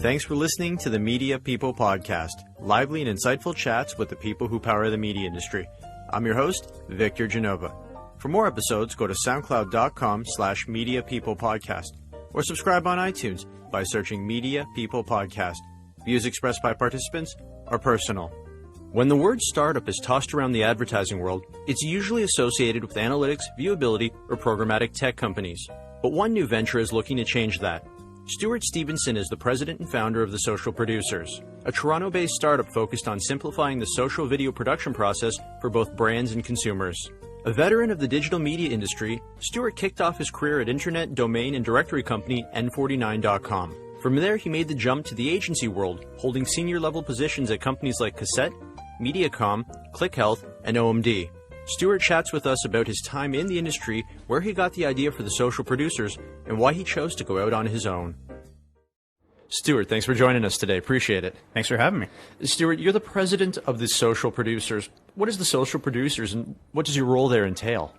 Thanks for listening to the Media People Podcast, lively and insightful chats with the people who power the media industry. I'm your host, Victor Genova. For more episodes, go to soundcloud.com/mediapeoplepodcast or subscribe on iTunes by searching Media People Podcast. Views expressed by participants are personal. When the word startup is tossed around the advertising world, it's usually associated with analytics, viewability, or programmatic tech companies. But one new venture is looking to change that. Stewart Stevenson is the president and founder of The Social Producers, a Toronto-based startup focused on simplifying the social video production process for both brands and consumers. A veteran of the digital media industry, Stewart kicked off his career at internet domain and directory company N49.com. From there, he made the jump to the agency world, holding senior-level positions at companies like Cossette, Mediacom, Klick Health, and OMD. Stewart chats with us about his time in the industry, where he got the idea for The Social Producers, and why he chose to go out on his own. Stewart, thanks for joining us today. Appreciate it. Thanks for having me. Stewart, you're the president of The Social Producers. What is The Social Producers, and what does your role there entail?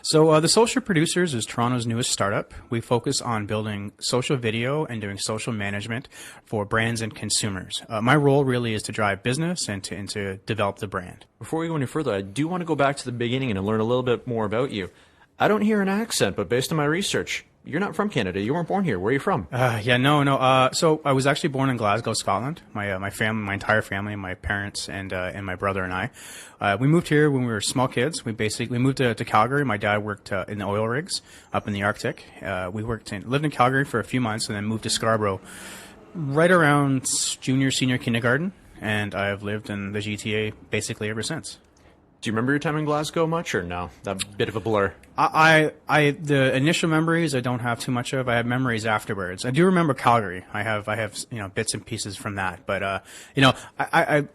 So The Social Producers is Toronto's newest startup. We focus on building social video and doing social management for brands and consumers. My role really is to drive business and to develop the brand. Before we go any further, I do want to go back to the beginning and learn a little bit more about you. I don't hear an accent, but based on my research, you're not from Canada. You weren't born here. Where are you from? No. So I was actually born in Glasgow, Scotland. My family, my entire family, my parents and my brother and I, we moved here when we were small kids. We moved to Calgary. My dad worked in the oil rigs up in the Arctic. We lived in Calgary for a few months and then moved to Scarborough right around junior, senior kindergarten. And I've lived in the GTA basically ever since. Do you remember your time in Glasgow much, or no? That bit of a blur. The initial memories I don't have too much of. I have memories afterwards. I do remember Calgary. I have bits and pieces from that. But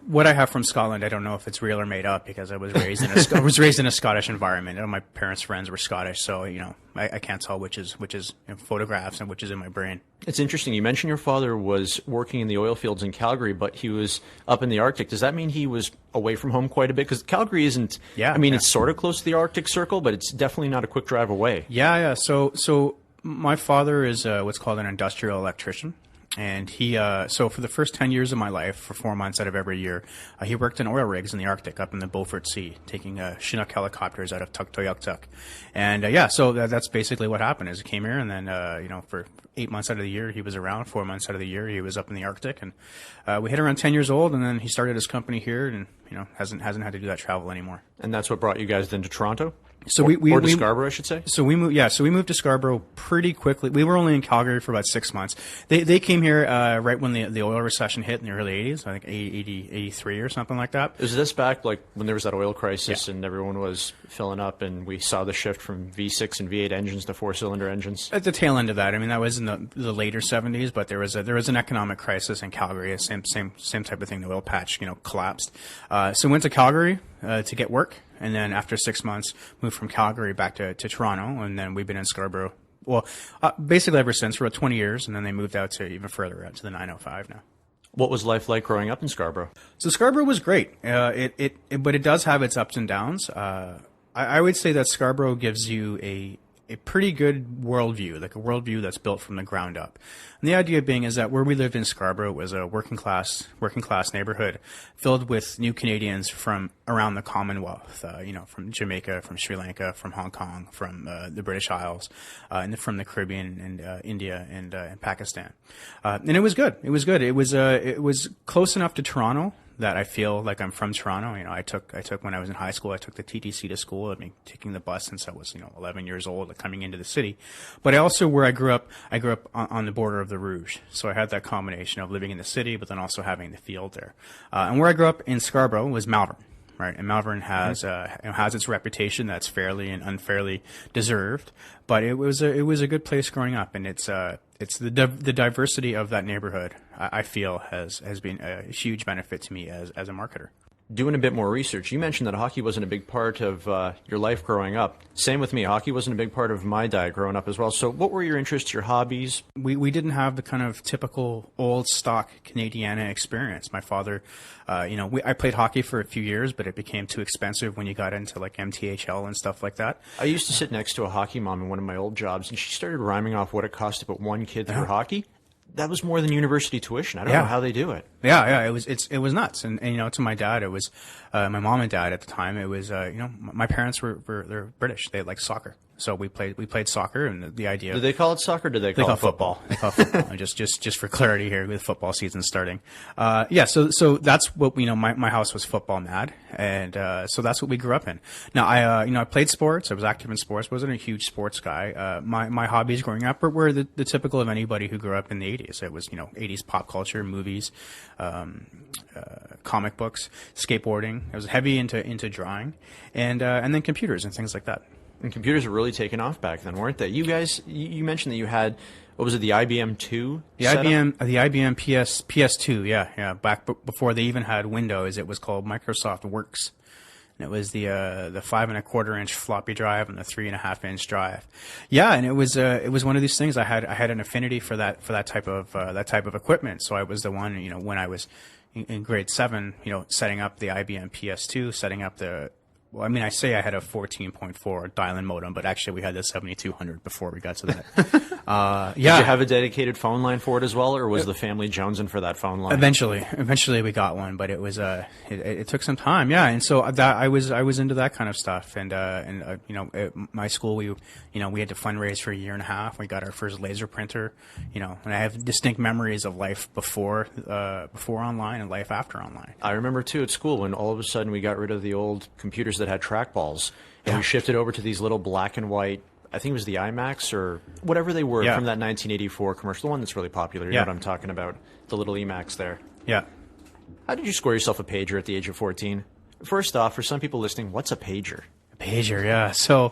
what I have from Scotland, I don't know if it's real or made up because I was raised in a Scottish environment. My parents' friends were Scottish, so I can't tell which is photographs and which is in my brain. It's interesting. You mentioned your father was working in the oil fields in Calgary, but he was up in the Arctic. Does that mean he was away from home quite a bit? Because Calgary isn't. It's sort of close to the Arctic Circle, but it's definitely not a quick drive away. Yeah. So my father is what's called an industrial electrician. And he, so for the first 10 years of my life, for 4 months out of every year, he worked in oil rigs in the Arctic, up in the Beaufort Sea, taking Chinook helicopters out of Tuktoyaktuk. And so that's basically what happened. Is he came here, and then for 8 months out of the year he was around. 4 months out of the year he was up in the Arctic, and we hit around 10 years old, and then he started his company here, and hasn't had to do that travel anymore. And that's what brought you guys then to Toronto. So we to Scarborough, I should say. So we moved. So we moved to Scarborough pretty quickly. We were only in Calgary for about 6 months. They came here right when the oil recession hit in the early 80s. I think 83 or something like that. Is this back like when there was that oil crisis and everyone was filling up, and we saw the shift from V6 and V8 engines to 4-cylinder engines? At the tail end of that, I mean, that was in the later 70s. But there was an economic crisis in Calgary. Same type of thing. The oil patch collapsed. So we went to Calgary to get work. And then after 6 months, moved from Calgary back to Toronto, and then we've been in Scarborough. Well, basically ever since, for about 20 years, and then they moved out to even further out to the 905 now. What was life like growing up in Scarborough? So Scarborough was great. But it does have its ups and downs. I would say that Scarborough gives you a pretty good worldview, like a worldview that's built from the ground up. And the idea being is that where we lived in Scarborough was a working class neighborhood filled with new Canadians from around the Commonwealth, from Jamaica, from Sri Lanka, from Hong Kong, from the British Isles, and from the Caribbean and India and Pakistan. And it was good. It was good. It was close enough to Toronto that I feel like I'm from Toronto. I took when I was in high school, I took the TTC to school. I mean, taking the bus since I was 11 years old, coming into the city. But where I grew up on the border of the Rouge, so I had that combination of living in the city, but then also having the field there. And where I grew up in Scarborough was Malvern. Right, and Malvern has its reputation that's fairly and unfairly deserved, but it was a good place growing up, and it's the diversity of that neighborhood I feel has been a huge benefit to me as a marketer. Doing a bit more research, you mentioned that hockey wasn't a big part of your life growing up. Same with me. Hockey wasn't a big part of my diet growing up as well. So what were your interests, your hobbies? We didn't have the kind of typical old stock Canadiana experience. My father, I played hockey for a few years, but it became too expensive when you got into like MTHL and stuff like that. I used to sit next to a hockey mom in one of my old jobs, and she started rhyming off what it cost to put one kid through hockey. that was more than university tuition. I don't know how they do it. Yeah, it was nuts. And you know, to my dad, it was my mom and dad at the time. It was you know, my parents they're British. They liked soccer, so we played soccer, and the idea. Did they call it soccer? Or did they call it football? They call it football. just for clarity here, with football season starting. Yeah, so that's what, you know, my house was football mad, and so that's what we grew up in. Now I played sports. I was active in sports. Wasn't a huge sports guy. My hobbies growing up were the typical of anybody who grew up in the 80s. It was, you know, 80s pop culture, movies, comic books, skateboarding. I was heavy into drawing, and then computers and things like that. And computers were really taking off back then, weren't they? You guys, you mentioned that you had, what was it, the IBM 2? The IBM PS2, yeah. Back before they even had Windows, it was called Microsoft Works. And it was the 5.25-inch floppy drive and the 3.5-inch drive. Yeah, and it was one of these things. I had an affinity for that type of equipment. So I was the one, you know, when I was in grade 7, you know, setting up the IBM PS2, setting up well, I mean, I say I had a 14.4 dial-in modem, but actually we had the 7200 before we got to that. Yeah. Did you have a dedicated phone line for it as well, or was the family jonesing for that phone line? Eventually we got one, but it was it took some time, yeah. And so that I was into that kind of stuff, and you know, at my school we had to fundraise for a year and a half. We got our first laser printer, you know, and I have distinct memories of life before online and life after online. I remember too at school when all of a sudden we got rid of the old computers that had trackballs, and we shifted over to these little black and white, I think it was the IMAX or whatever they were from that 1984 commercial, the one that's really popular. You know what I'm talking about, the little Emacs there. Yeah. How did you score yourself a pager at the age of 14? First off, for some people listening, what's a pager? A pager, yeah. So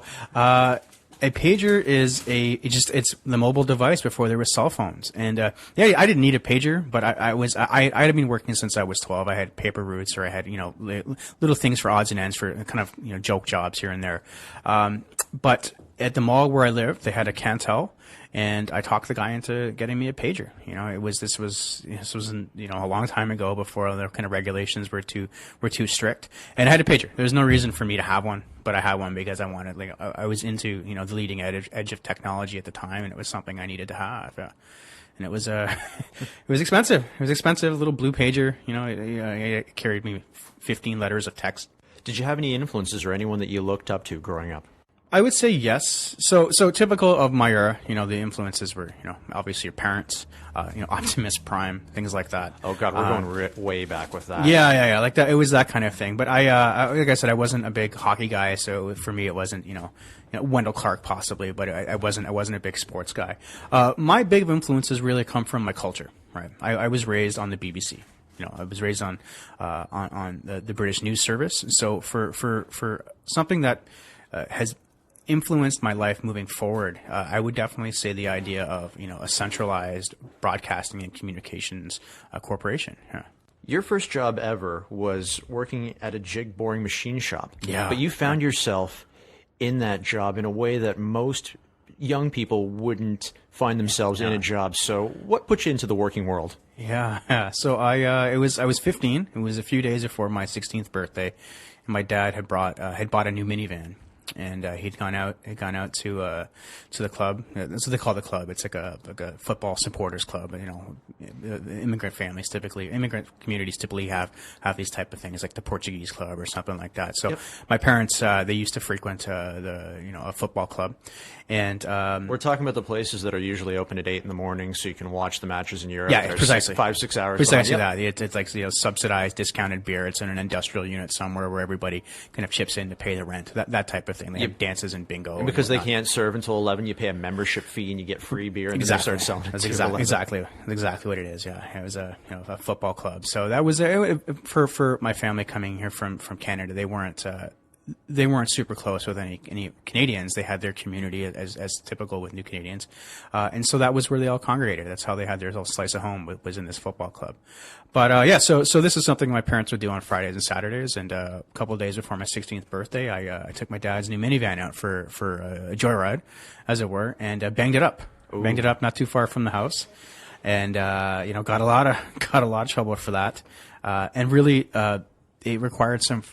a pager is it's the mobile device before there were cell phones. And yeah, I didn't need a pager, but I had been working since I was 12. I had paper routes, or I had, you know, little things for odds and ends, for kind of, you know, joke jobs here and there. But at the mall where I lived, they had a Cantel, and I talked the guy into getting me a pager. You know, this was you know, a long time ago, before the kind of regulations were too strict. And I had a pager. There's no reason for me to have one, but I had one because I wanted, like, I was into, you know, the leading edge of technology at the time, and it was something I needed to have. And it was it was expensive. It was expensive. A little blue pager. You know, it carried me 15 letters of text. Did you have any influences or anyone that you looked up to growing up? I would say yes. So typical of my era, you know, the influences were, you know, obviously your parents, you know, Optimus Prime, things like that. Oh God, we're going way back with that. Yeah, like that. It was that kind of thing. But I like I said, I wasn't a big hockey guy, so for me it wasn't, you know, Wendell Clark possibly, but I wasn't a big sports guy. My big influences really come from my culture, right? I was raised on the BBC. You know, I was raised on the British News Service. So for something that has influenced my life moving forward, I would definitely say the idea of, you know, a centralized broadcasting and communications corporation. Yeah. Your first job ever was working at a jig boring machine shop. Yeah. But you found yourself in that job in a way that most young people wouldn't find themselves in a job. So what put you into the working world? Yeah. So I was 15. It was a few days before my 16th birthday, and my dad had bought a new minivan. And he'd gone out to the club. That's what they call the club. It's like a football supporters club. You know, immigrant communities typically have these type of things, like the Portuguese club or something like that. So my parents, they used to frequent a football club. And we're talking about the places that are usually open at 8 in the morning, so you can watch the matches in Europe. Yeah, precisely. 5-6 hours. Precisely that. It's like, you know, subsidized, discounted beer. It's in an industrial unit somewhere where everybody kind of chips in to pay the rent. That type of thing. They have dances and bingo. And because they can't serve until 11, you pay a membership fee and you get free beer. And exactly. Then they start selling it. That's exactly what it is. Yeah, it was a football club. So that was for my family coming here from Canada. They weren't super close with any Canadians. They had their community as typical with New Canadians, and so that was where they all congregated. That's how they had their little slice of home, was in this football club. But yeah, so this is something my parents would do on Fridays and Saturdays. And a couple of days before my 16th birthday, I took my dad's new minivan out for a joyride, as it were, and banged it up. Ooh. Banged it up not too far from the house, and you know, got a lot of trouble for that, and really. It required some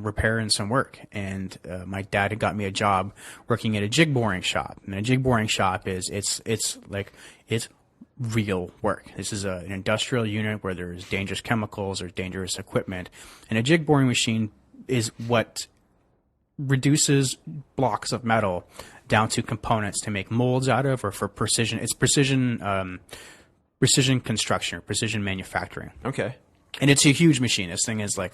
repair and some work, and my dad had got me a job working at a jig boring shop. And a jig boring shop it's real work. This is an industrial unit where there's dangerous chemicals or dangerous equipment, and a jig boring machine is what reduces blocks of metal down to components to make molds out of, or for precision. It's precision construction, or precision manufacturing. Okay. And it's a huge machine. This thing is like,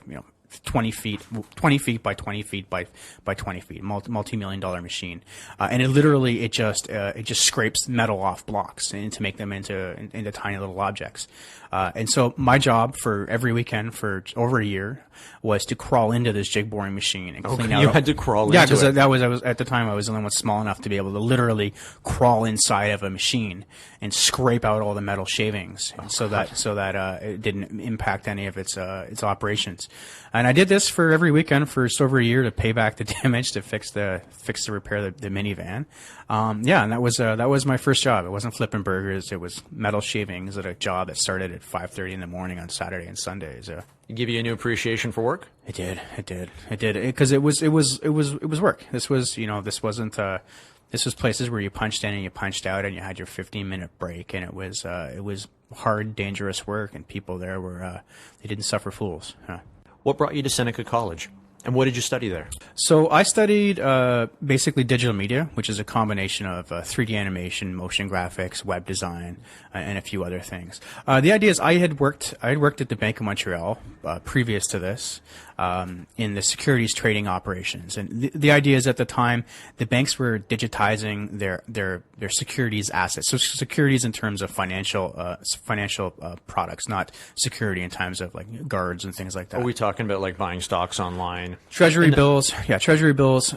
20 feet by 20 feet by 20 feet, multi-million-dollar machine. And it just scrapes metal off blocks and to make them into tiny little objects. And so my job for every weekend for over a year was to crawl into this jig boring machine and clean out. You had to crawl into it. Yeah, because I was at the time I was the only one small enough to be able to literally crawl inside of a machine and scrape out all the metal shavings, so that it didn't impact any of its operations. And I did this for every weekend for just over a year to pay back the damage, to repair the minivan. And that was my first job. It wasn't flipping burgers. It was metal shavings at a job that started at 5:30 in the morning on Saturday and Sundays. It give you a new appreciation for work? It did. Because it was work. This was places where you punched in and you punched out, and you had your 15-minute break, and it was hard, dangerous work, and people there they didn't suffer fools. What brought you to Seneca College? And what did you study there? So I studied basically digital media, which is a combination of 3D animation, motion graphics, web design, and a few other things. The idea is I had worked at the Bank of Montreal previous to this in the securities trading operations. And the idea is at the time the banks were digitizing their securities assets. So securities in terms of financial products, not security in terms of like guards and things like that. Are we talking about like buying stocks online? Treasury bills,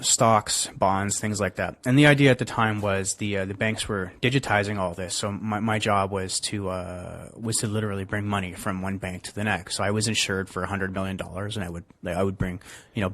stocks, bonds, things like that. And the idea at the time was the banks were digitizing all this. So my job was to literally bring money from one bank to the next. So I was insured for $100 million, and I would bring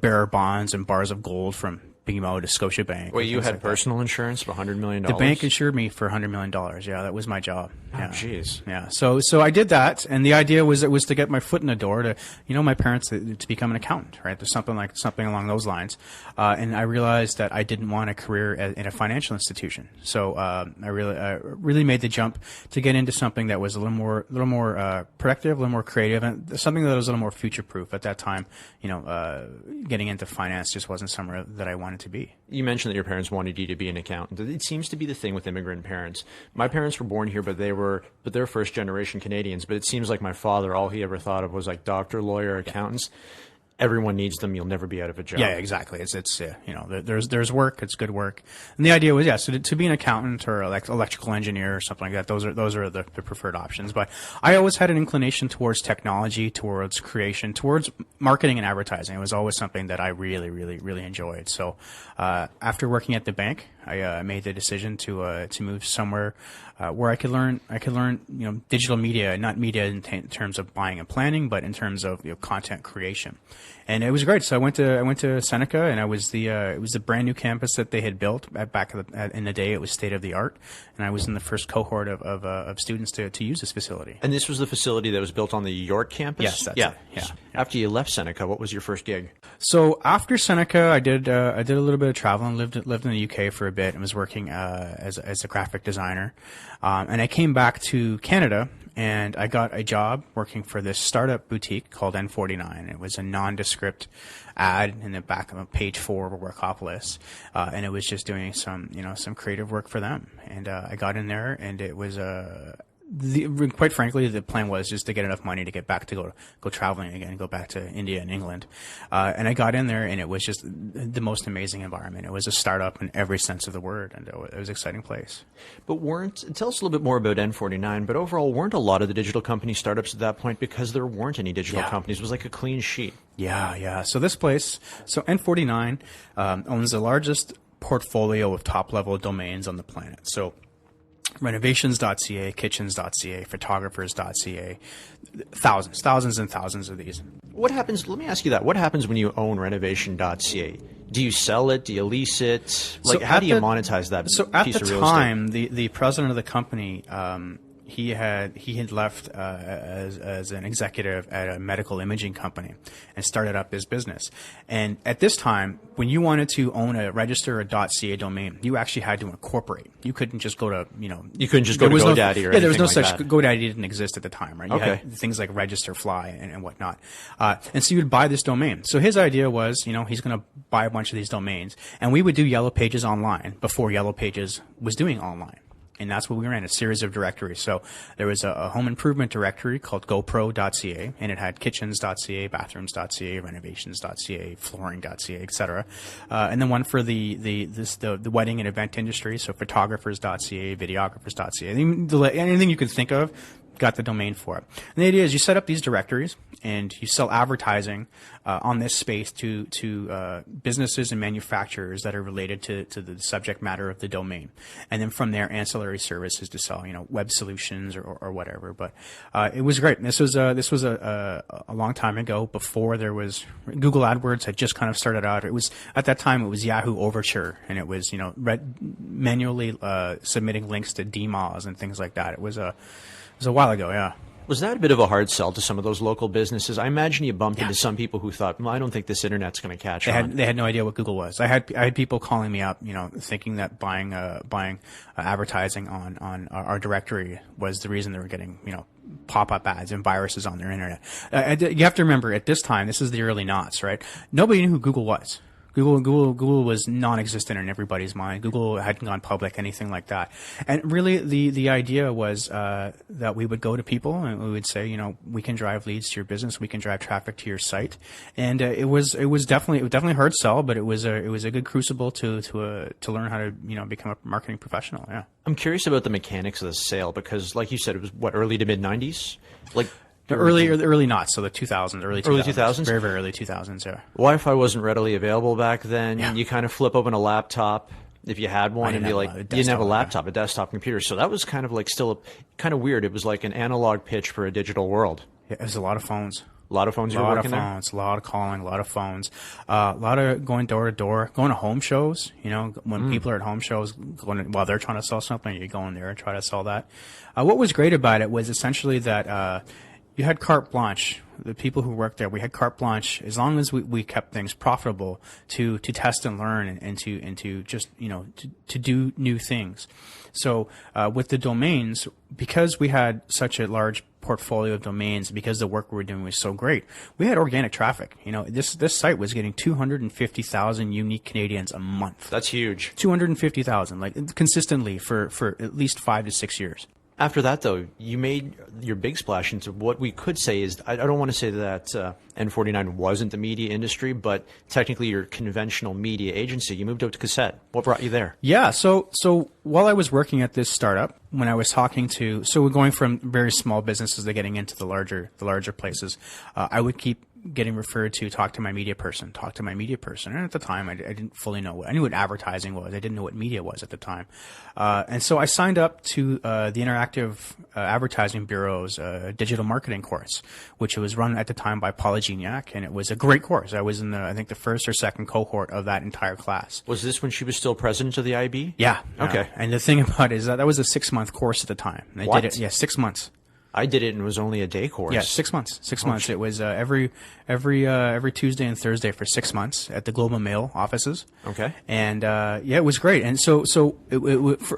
bearer bonds and bars of gold from BMO to Scotiabank. Wait, you had personal insurance for $100 million? The bank insured me for $100 million. Yeah, that was my job. Oh, jeez. Yeah. So I did that, and the idea was to get my foot in the door to, my parents to become an accountant, right? There's something along those lines. And I realized that I didn't want a career in a financial institution. So I really made the jump to get into something that was a little more productive, a little more creative, and something that was a little more future-proof at that time. Getting into finance just wasn't somewhere that I wanted to be. You mentioned that your parents wanted you to be an accountant. It seems to be the thing with immigrant parents. My parents were born here, but they're first generation Canadians. But it seems like my father, all he ever thought of was like doctor, lawyer, accountants. Everyone needs them. You'll never be out of a job. Yeah, exactly. There's work. It's good work. And the idea was, so to be an accountant or like electrical engineer or something like that, those are the preferred options. But I always had an inclination towards technology, towards creation, towards marketing and advertising. It was always something that I really, really, really enjoyed. So after working at the bank, I made the decision to move somewhere where I could learn digital media, not media in terms of buying and planning, but in terms of content creation. And it was great. So I went to Seneca, and it was the brand new campus that they had built back in the day. It was state of the art, and I was in the first cohort of students to use this facility. And this was the facility that was built on the York campus? Yes, that's it. Yeah. After you left Seneca, what was your first gig? So after Seneca, I did a little bit of traveling. Lived in the UK for a bit, and was working as a graphic designer. And I came back to Canada, and I got a job working for this startup boutique called N49. It was a nondescript ad in the back of page 4 of Workopolis, and it was just doing some creative work for them. And I got in there, and it was quite frankly, the plan was just to get enough money to get back to go traveling again, go back to India and England. And I got in there, and it was just the most amazing environment. It was a startup in every sense of the word, and it was an exciting place. But tell us a little bit more about N49, but overall, weren't a lot of the digital company startups at that point because there weren't any digital companies? It was like a clean sheet. Yeah. So this place, N49 owns the largest portfolio of top-level domains on the planet. So renovations.ca, kitchens.ca, photographers.ca, thousands and thousands of these. What happens, let me ask you that, what happens when you own renovation.ca? Do you sell it? Do you lease it? How do you monetize that piece of real estate? So at the time, the president of the company, he had left as an executive at a medical imaging company and started up his business. And at this time, when you wanted to own a register a .ca domain, you actually had to incorporate. You couldn't just go to, You couldn't just go to GoDaddy or anything there was no like such that. GoDaddy didn't exist at the time, right? You Okay. had things like Register Fly and whatnot. And so you would buy this domain. So his idea was, he's going to buy a bunch of these domains, and we would do Yellow Pages online before Yellow Pages was doing online. And that's what we ran, a series of directories. So there was a home improvement directory called GoPro.ca, and it had kitchens.ca, bathrooms.ca, renovations.ca, flooring.ca, etc. And then one for the wedding and event industry, so photographers.ca, videographers.ca, anything you could think of, got the domain for it. And the idea is you set up these directories and you sell advertising on this space to businesses and manufacturers that are related to the subject matter of the domain. And then from there, ancillary services to sell, web solutions or whatever. But it was great. This was a long time ago, before there was Google AdWords had just kind of started out. It was at that time it was Yahoo Overture, and it was manually submitting links to DMOZ and things like that. It was a while ago, yeah. Was that a bit of a hard sell to some of those local businesses? I imagine you bumped into some people who thought, well, I don't think this internet's going to catch on. They had no idea what Google was. I had people calling me up, thinking that buying advertising on our directory was the reason they were getting, pop-up ads and viruses on their internet. You have to remember, at this time, this is the early noughts, right? Nobody knew who Google was. Google was non-existent in everybody's mind. Google hadn't gone public, anything like that. And really, the idea was that we would go to people and we would say, we can drive leads to your business, we can drive traffic to your site. And it was definitely a hard sell, but it was a good crucible to learn how to become a marketing professional. Yeah. I'm curious about the mechanics of the sale because, like you said, it was early to mid '90s, like. The early not, so the 2000s, early 2000s? Very, very early 2000s, yeah. Wi-Fi wasn't readily available back then. Yeah. You kind of flip open a laptop if you had one and be like, you didn't have a laptop, a desktop computer. So that was kind of like still kind of weird. It was like an analog pitch for a digital world. Yeah, it was a lot of phones. A lot of phones you were working there? A lot of phones, a lot of calling, a lot of phones, a lot of going door to door, going to home shows. When people are at home shows, while they're trying to sell something, you go in there and try to sell that. What was great about it was essentially that you had carte blanche. The people who worked there, we had carte blanche as long as we kept things profitable to test and learn and to just to do new things. So with the domains, because we had such a large portfolio of domains, because the work we were doing was so great, we had organic traffic. This site was getting 250,000 unique Canadians a month. That's huge. 250,000, like consistently for at least 5 to 6 years. After that, though, you made your big splash into what we could say is, I don't want to say that N49 wasn't the media industry, but technically your conventional media agency. You moved out to Cossette. What brought you there? Yeah, so while I was working at this startup, when I was talking to, so we're going from very small businesses to getting into the larger places, I would keep getting referred to talk to my media person. And at the time, I didn't fully know. I knew what advertising was. I didn't know what media was at the time. And so I signed up to the Interactive Advertising Bureau's digital marketing course, which was run at the time by Paula Gignac, and it was a great course. I was in I think the first or second cohort of that entire class. Was this when she was still president of the IB? Yeah. Okay. And the thing about it is that was a 6-month course at the time. And What? Did it, yeah, 6 months. I did it and it was only a day course. Yeah, 6 months. 6 months. It was every Tuesday and Thursday for 6 months at the Globe and Mail offices. Okay. And it was great. And so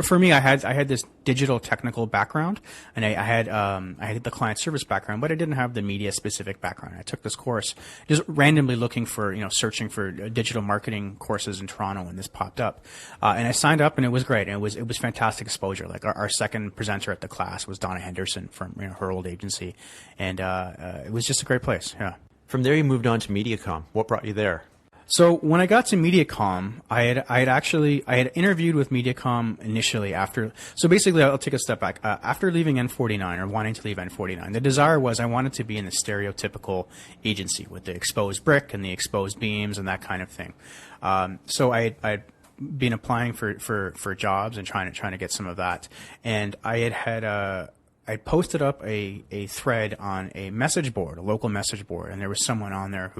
for me, I had this digital technical background, and I had the client service background, but I didn't have the media specific background. I took this course just randomly looking for searching for digital marketing courses in Toronto, and this popped up. And I signed up, and it was great. And it was fantastic exposure. Like our second presenter at the class was Donna Henderson from her old agency, and it was just a great place. Yeah. From there, you moved on to Mediacom. What brought you there? So when I got to Mediacom, I had interviewed with Mediacom initially after. So basically, I'll take a step back. After leaving N49 or wanting to leave N49, the desire was I wanted to be in the stereotypical agency with the exposed brick and the exposed beams and that kind of thing. So I'd been applying for jobs and trying to get some of that, and I had I posted up a thread on a message board, a local message board, and there was someone on there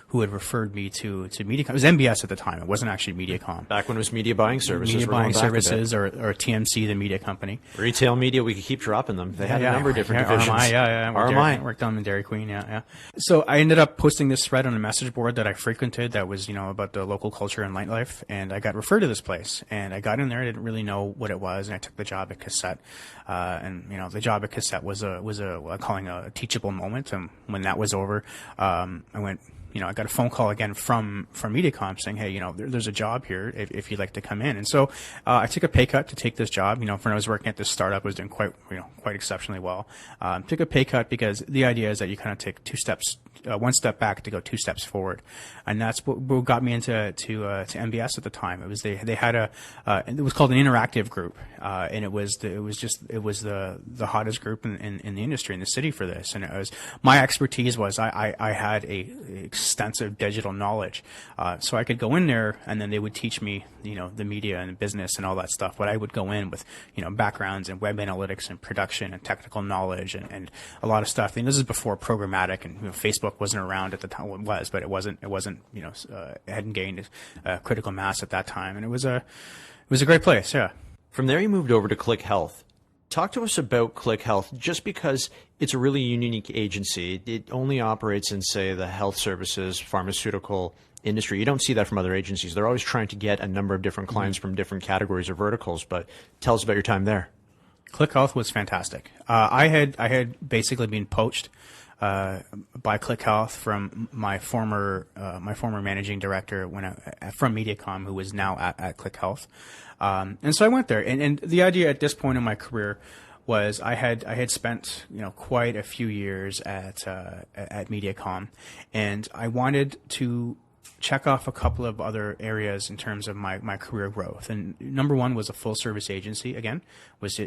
who had referred me to Mediacom. It was MBS at the time. It wasn't actually Mediacom. Back when it was media buying services. Media buying services or TMC, the media company. Retail media, we could keep dropping them. They had a number of different divisions. RMI. Worked on the Dairy Queen, yeah. So I ended up posting this thread on a message board that I frequented that was, about the local culture and nightlife, and I got referred to this place. And I got in there, I didn't really know what it was, and I took the job at Cossette. And the job at Cossette was I'm calling a teachable moment. And when that was over, I went, I got a phone call again from Mediacom saying, hey, there's a job here if you'd like to come in. And so I took a pay cut to take this job. When I was working at this startup, I was doing quite exceptionally well. Took a pay cut because the idea is that you kind of take one step back to go two steps forward, and that's what got me into MBS at the time. It was they had it was called an interactive group, and it was the hottest group in the industry in the city for this. And it was my expertise was I had a extensive digital knowledge, so I could go in there and then they would teach me the media and business and all that stuff. But I would go in with backgrounds in web analytics and production and technical knowledge and a lot of stuff. This is before programmatic and Facebook wasn't around at the time. Well, it was, but it wasn't it hadn't gained critical mass at that time, and it was a great place. Yeah. From there, you moved over to Klick Health. Talk to us about Klick Health, just because it's a really unique agency. It only operates in, say, the health services, pharmaceutical industry. You don't see that from other agencies. They're always trying to get a number of different clients from different categories or verticals. But tell us about your time there. Klick Health was fantastic. I had basically been poached by Klick Health from my former managing director from Mediacom, who was now at Klick Health, and so I went there. And the idea at this point in my career was I had spent quite a few years at Mediacom, and I wanted to check off a couple of other areas in terms of my career growth. And number one was a full service agency. Again, was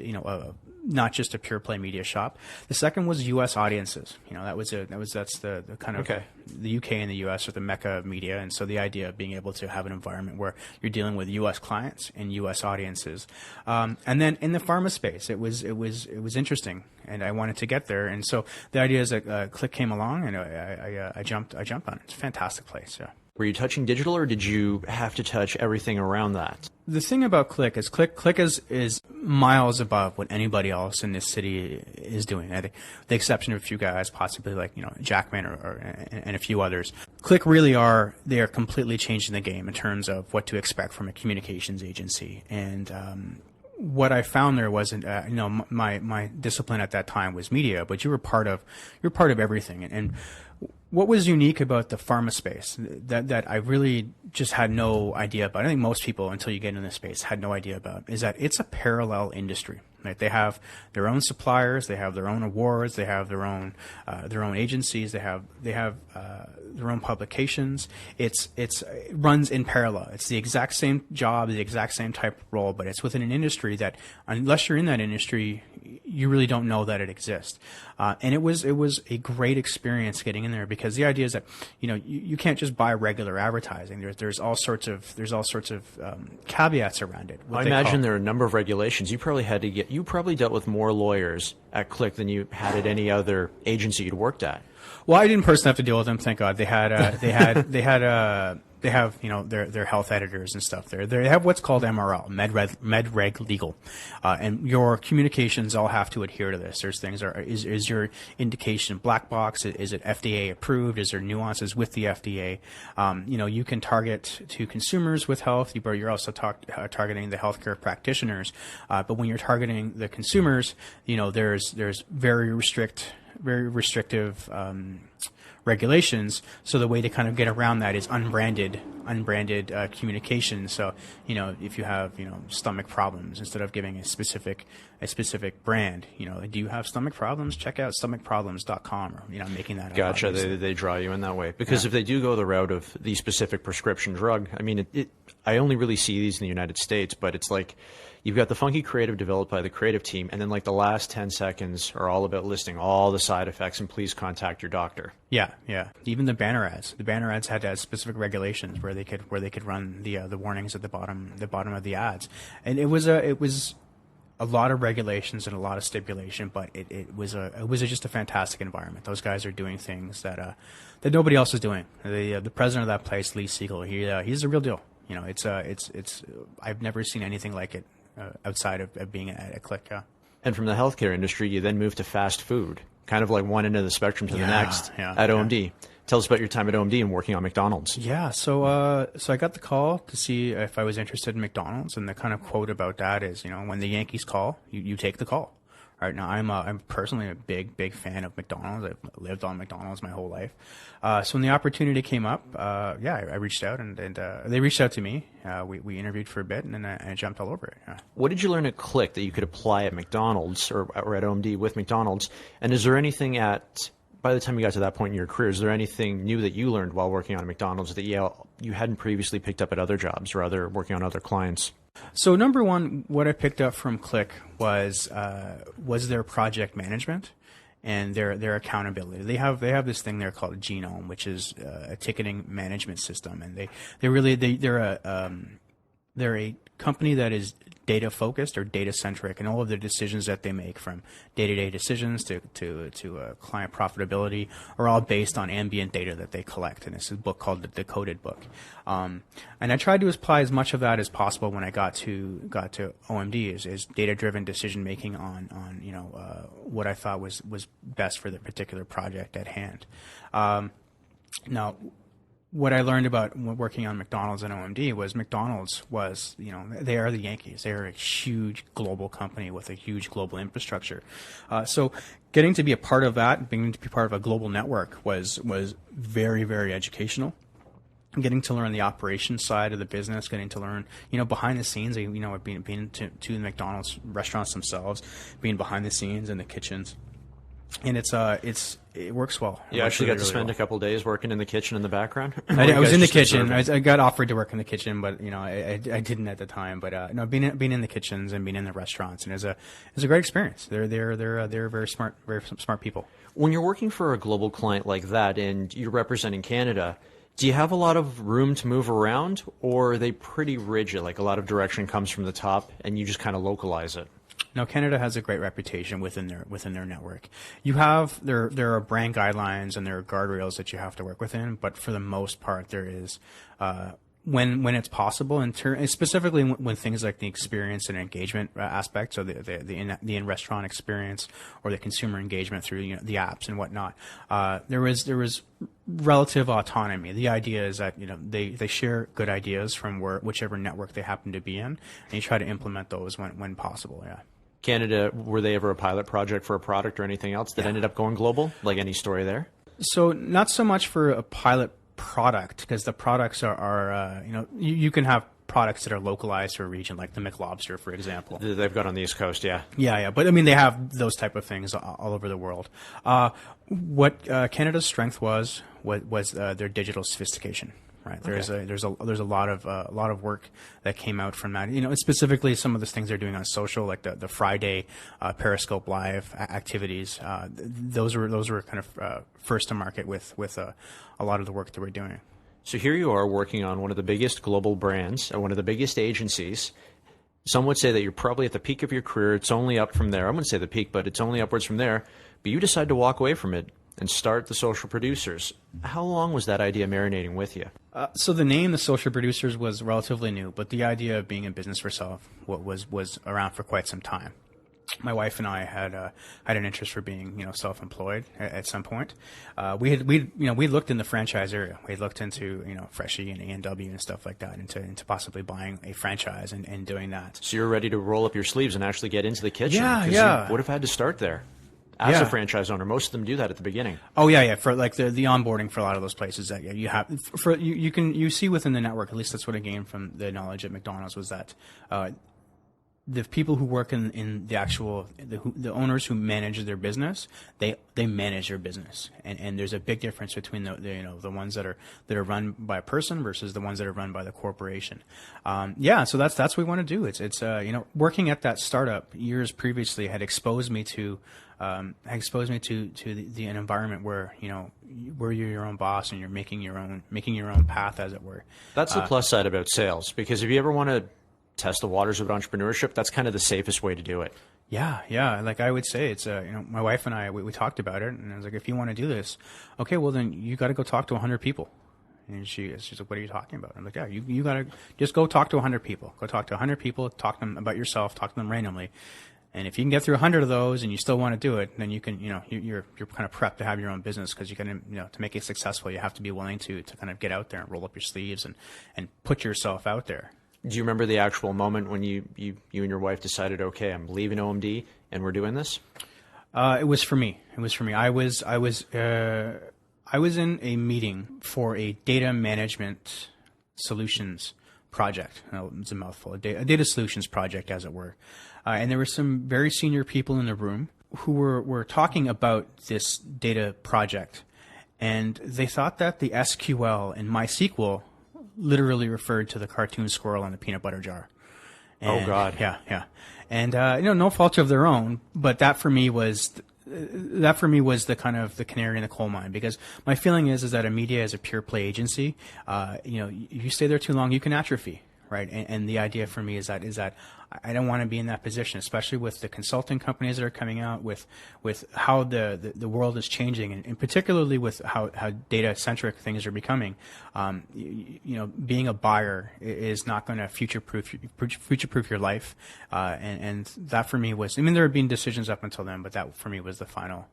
not just a pure play media shop. The second was U.S. audiences. That's the kind of the UK and the U.S. are the mecca of media. And so the idea of being able to have an environment where you're dealing with U.S. clients and U.S. audiences. And then in the pharma space, it was interesting, and I wanted to get there. And so the idea is that Klick came along, and I jumped on it. It's a fantastic place. Yeah. Were you touching digital, or did you have to touch everything around that? The thing about Klick is Klick is miles above what anybody else in this city is doing. I think, with the exception of a few guys, possibly like Jackman and a few others. Klick really are completely changing the game in terms of what to expect from a communications agency. And what I found there wasn't, my discipline at that time was media, but you're part of everything. And what was unique about the pharma space that I really just had no idea about, I think most people, until you get in this space, had no idea about, is that it's a parallel industry. Right? They have their own suppliers, they have their own awards, they have their own agencies, they have their own publications. It runs in parallel. It's the exact same job, the exact same type of role, but it's within an industry that, unless you're in that industry, you really don't know that it exists. And it was a great experience getting in there, because the idea is that you can't just buy regular advertising. There's all sorts of caveats around it. I imagine there are a number of regulations. You probably dealt with more lawyers at Klick than you had at any other agency you'd worked at. Well, I didn't personally have to deal with them. Thank God. They have their health editors and stuff there. They have what's called MRL, MedReg Legal, and your communications all have to adhere to this. There's things is your indication black box? Is it FDA approved? Is there nuances with the FDA? You can target to consumers with health, but you're also targeting the healthcare practitioners. But when you're targeting the consumers, there's very restrictive regulations. So the way to kind of get around that is unbranded communication. So if you have stomach problems, instead of giving a specific brand, do you have stomach problems? Check out stomachproblems.com, or making that. Gotcha. They draw you in that way, because if they do go the route of the specific prescription drug, I mean, I only really see these in the United States, but it's like, you've got the funky creative developed by the creative team, and then like the last 10 seconds are all about listing all the side effects and please contact your doctor. Yeah. Even the banner ads. The banner ads had specific regulations where they could run the warnings at the bottom of the ads, and it was a lot of regulations and a lot of stipulation, but it was just a fantastic environment. Those guys are doing things that nobody else is doing. The president of that place, Lee Siegel, he's a real deal. You know, it's I've never seen anything like it outside of being at Klick. And from the healthcare industry, you then moved to fast food, kind of like one end of the spectrum to the next at OMD. Tell us about your time at OMD and working on McDonald's. Yeah, so I got the call to see if I was interested in McDonald's, and the kind of quote about that is, you know, when the Yankees call, you take the call. Right now, I'm personally a big fan of McDonald's. I've lived on McDonald's my whole life. So when the opportunity came up, I reached out, and they reached out to me. We interviewed for a bit, and then I jumped all over it. Yeah. What did you learn at Klick that you could apply at McDonald's or at OMD with McDonald's? And is there anything by the time you got to that point in your career, is there anything new that you learned while working on McDonald's that you hadn't previously picked up at other jobs or working on other clients? So number one, what I picked up from Klick was their project management and their accountability. They have this thing there called Genome, which is a ticketing management system, and they're a company that is data focused or data centric, and all of the decisions that they make, from day-to-day decisions to client profitability, are all based on ambient data that they collect. And it's a book called The Decoded Book. And I tried to apply as much of that as possible when I got to OMD, is data-driven decision making on what I thought was best for the particular project at hand. Now, what I learned about working on McDonald's and OMD was McDonald's was, they are the Yankees. They are a huge global company with a huge global infrastructure. So getting to be a part of that, being to be part of a global network was very, very educational. Getting to learn the operations side of the business, getting to learn, behind the scenes, being to the McDonald's restaurants themselves, being behind the scenes in the kitchens. And it works well. You actually got to spend a couple of days working in the kitchen in the background? I was in the kitchen. I got offered to work in the kitchen, but I didn't at the time. But being in the kitchens and being in the restaurants, and it's a great experience. They're very smart people. When you're working for a global client like that and you're representing Canada, do you have a lot of room to move around, or are they pretty rigid? Like a lot of direction comes from the top, and you just kind of localize it? Now, Canada has a great reputation within their network. You have there are brand guidelines and there are guardrails that you have to work within, but for the most part, there is when it's possible, and specifically when things like the experience and engagement aspect, so the in-restaurant experience or the consumer engagement through the apps and whatnot, there was relative autonomy. The idea is that they share good ideas from whichever network they happen to be in, and you try to implement those when possible. Yeah. Canada, were they ever a pilot project for a product or anything else that ended up going global? Like any story there? So not so much for a pilot product, because the products are you can have products that are localized to a region, like the McLobster, for example. They've got on the East Coast, yeah. Yeah. But I mean, they have those type of things all over the world. What Canada's strength was their digital sophistication. Right. There's a lot of work that came out from that. Specifically some of the things they're doing on social, like the Friday Periscope Live activities. Those were kind of first to market with a lot of the work that we're doing. So here you are working on one of the biggest global brands, one of the biggest agencies. Some would say that you're probably at the peak of your career. It's only up from there. I wouldn't say the peak, but it's only upwards from there. But you decide to walk away from it and start the Social Producers. How long was that idea marinating with you? So the name, the Social Producers, was relatively new, but the idea of being in business for self was around for quite some time. My wife and I had an interest for being self-employed at some point. We looked in the franchise area. We looked into Freshie and A&W and stuff like that, into possibly buying a franchise and doing that. So you're ready to roll up your sleeves and actually get into the kitchen? Yeah. You would have had to start there. As a franchise owner, most of them do that at the beginning. Oh yeah. For like the onboarding for a lot of those places that you have, you see within the network. At least that's what I gained from the knowledge at McDonald's, was that the people who work in the actual the owners who manage their business, they manage their business, and there's a big difference between the ones that are run by a person versus the ones that are run by the corporation. So that's what we want to do. It's working at that startup years previously had exposed me to an environment where you're your own boss and you're making your own path, as it were. That's the plus side about sales, because if you ever want to test the waters of entrepreneurship, that's kind of the safest way to do it. Yeah. Like I would say, it's my wife and I we talked about it, and I was like, if you want to do this, okay, well then you got to go talk to 100 people. And she's like, what are you talking about? I'm like, yeah, you got to just go talk to 100 people. Go talk to 100 people, talk to them about yourself, talk to them randomly. And if you can get through 100 of those and you still want to do it, then you can, you're kind of prepped to have your own business, because you can, to make it successful, you have to be willing to kind of get out there and roll up your sleeves and put yourself out there. Do you remember the actual moment when you and your wife decided, okay, I'm leaving OMD and we're doing this? It was for me. I was in a meeting for a data management solutions project. It's a mouthful. A data solutions project, as it were. And there were some very senior people in the room who were talking about this data project. And they thought that the SQL in MySQL literally referred to the cartoon squirrel in the peanut butter jar. And, oh, God. Yeah. And, no fault of their own, but that for me was the kind of the canary in the coal mine, because my feeling is that a media is a pure play agency. You stay there too long, you can atrophy, right? And the idea for me is that I don't want to be in that position, especially with the consulting companies that are coming out, with how the world is changing, and particularly with how data centric things are becoming. Being a buyer is not going to future proof your life, and that for me was, there have been decisions up until then, but that for me was the final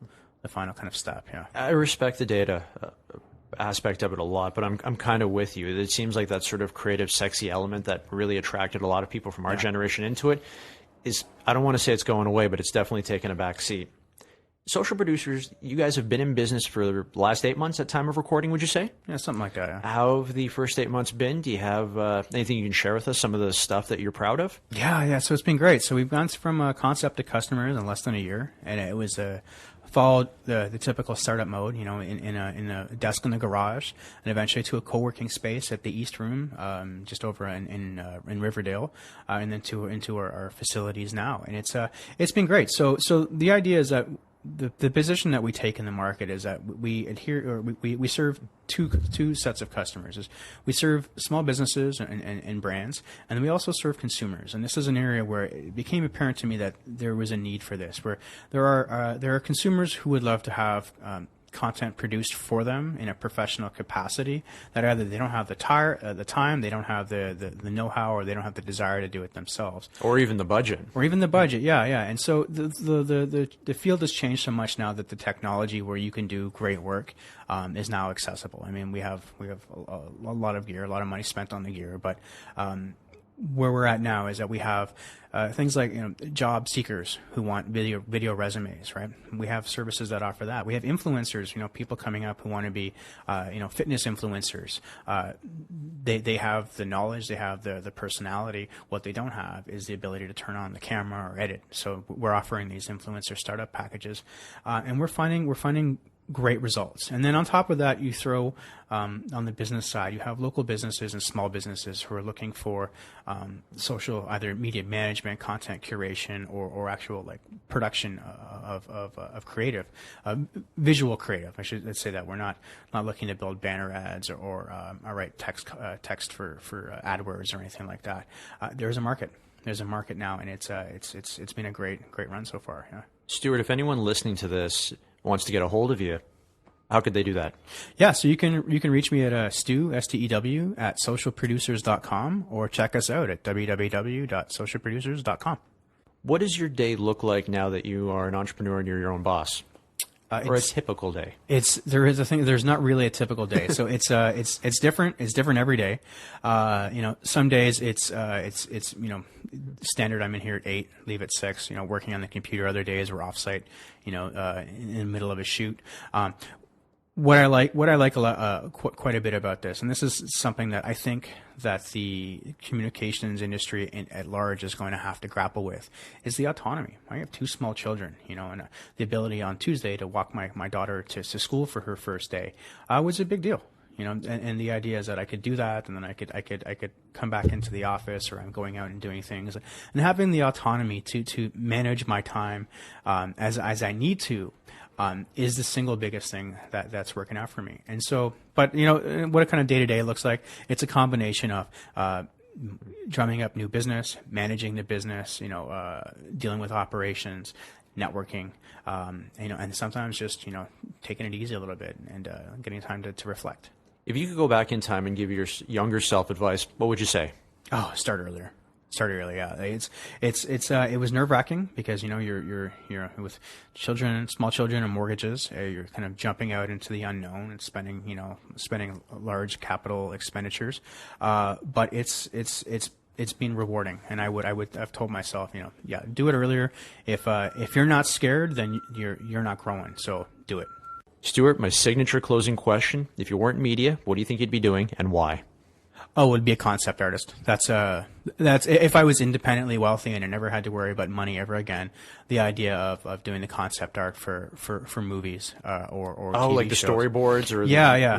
kind of step. Yeah, I respect the data aspect of it a lot, but I'm kind of with you. It seems like that sort of creative, sexy element that really attracted a lot of people from our generation into it is, I don't want to say it's going away, but it's definitely taken a back seat. Social Producers, you guys have been in business for the last 8 months at time of recording, would you say? Yeah, something like that. Yeah. How have the first 8 months been? Do you have anything you can share with us, some of the stuff that you're proud of? Yeah. So it's been great. So we've gone from concept to customers in less than a year, and it was followed the typical startup mode, in a desk in the garage, and eventually to a co-working space at the East Room, just over in Riverdale, and then into our facilities now. And it's been great. So the idea is that the position that we take in the market is that we serve two sets of customers. We serve small businesses and brands, and then we also serve consumers. And this is an area where it became apparent to me that there was a need for this, where there are consumers who would love to have content produced for them in a professional capacity, that either they don't have the time, they don't have the know-how, or they don't have the desire to do it themselves, or even the budget. Yeah. And so the field has changed so much now that the technology where you can do great work is now accessible. We have a lot of gear, a lot of money spent on the gear, but where we're at now is that we have things like job seekers who want video resumes, right? We have services that offer that. We have influencers, people coming up who want to be fitness influencers. They have the knowledge, they have the personality. What they don't have is the ability to turn on the camera or edit. So we're offering these influencer startup packages, and we're finding great results. And then on top of that, you throw on the business side, you have local businesses and small businesses who are looking for social, either media management, content curation, or actual production of creative, visual creative. Let's say that we're not looking to build banner ads or write text for AdWords or anything like that. There's a market. There's a market now, and it's been a great run so far. Yeah. Stewart, if anyone listening to this wants to get a hold of you, how could they do that? Yeah, so you can reach me at Stew, S-T-E-W, at socialproducers.com, or check us out at www.socialproducers.com. What does your day look like now that you are an entrepreneur and you're your own boss? Or a typical day? There's not really a typical day. So it's different. It's different every day. Some days it's standard. I'm in here at 8, leave at 6. Working on the computer. Other days we're offsite. In the middle of a shoot. What I like a lot, quite a bit about this, and this is something that I think that the communications industry at large is going to have to grapple with, is the autonomy. I have 2 small children, and the ability on Tuesday to walk my daughter to school for her first day was a big deal. And the idea is that I could do that, and then I could come back into the office, or I'm going out and doing things, and having the autonomy to manage my time as I need to. Is the single biggest thing that's working out for me. And so, but what a kind of day-to-day looks like, it's a combination of drumming up new business, managing the business, dealing with operations, networking, and sometimes just, taking it easy a little bit and getting time to reflect. If you could go back in time and give your younger self advice, what would you say? Oh, start earlier. Yeah. It was nerve wracking because, you're with children, small children and mortgages. You're kind of jumping out into the unknown and spending large capital expenditures. But it's been rewarding. And I've told myself, do it earlier. If you're not scared, then you're not growing. So do it. Stewart, my signature closing question. If you weren't media, what do you think you'd be doing and why? Oh, it would be a concept artist. That's if I was independently wealthy and I never had to worry about money ever again. The idea of doing the concept art for movies or TV like the shows. Storyboards or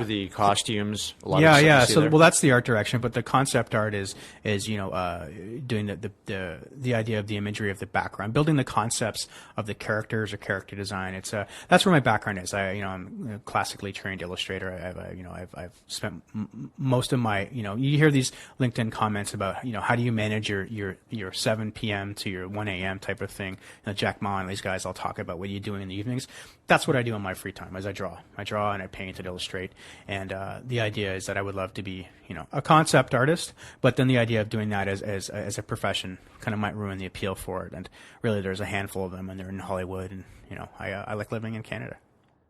the costumes. So that's the art direction, but the concept art is doing the idea of the imagery of the background, building the concepts of the characters or character design. It's that's where my background is. I'm a classically trained illustrator. I've spent most of my you hear these LinkedIn comments about how do you manage your 7 p.m. to your 1 a.m. type of thing. Jack Ma and these guys all talk about what are you doing in the evenings. That's what I do in my free time. As I draw and I paint and illustrate. And the idea is that I would love to be a concept artist, but then the idea of doing that as a profession kind of might ruin the appeal for it. And really, there's a handful of them, and they're in Hollywood. And I like living in Canada.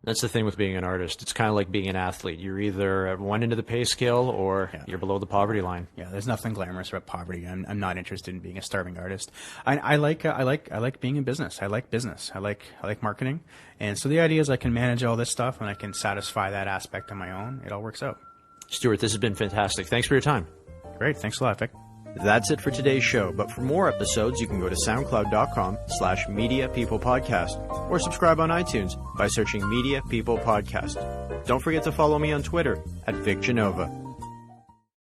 That's the thing with being an artist. It's kind of like being an athlete. You're either at one end of the pay scale or you're below the poverty line. Yeah, there's nothing glamorous about poverty. I'm not interested in being a starving artist. I like being in business. I like business. I like marketing. And so the idea is I can manage all this stuff and I can satisfy that aspect on my own. It all works out. Stewart, this has been fantastic. Thanks for your time. Great. Thanks a lot, Vic. That's it for today's show, but for more episodes, you can go to soundcloud.com/mediapeoplepodcast or subscribe on iTunes by searching Media People Podcast. Don't forget to follow me on Twitter @VicGenova.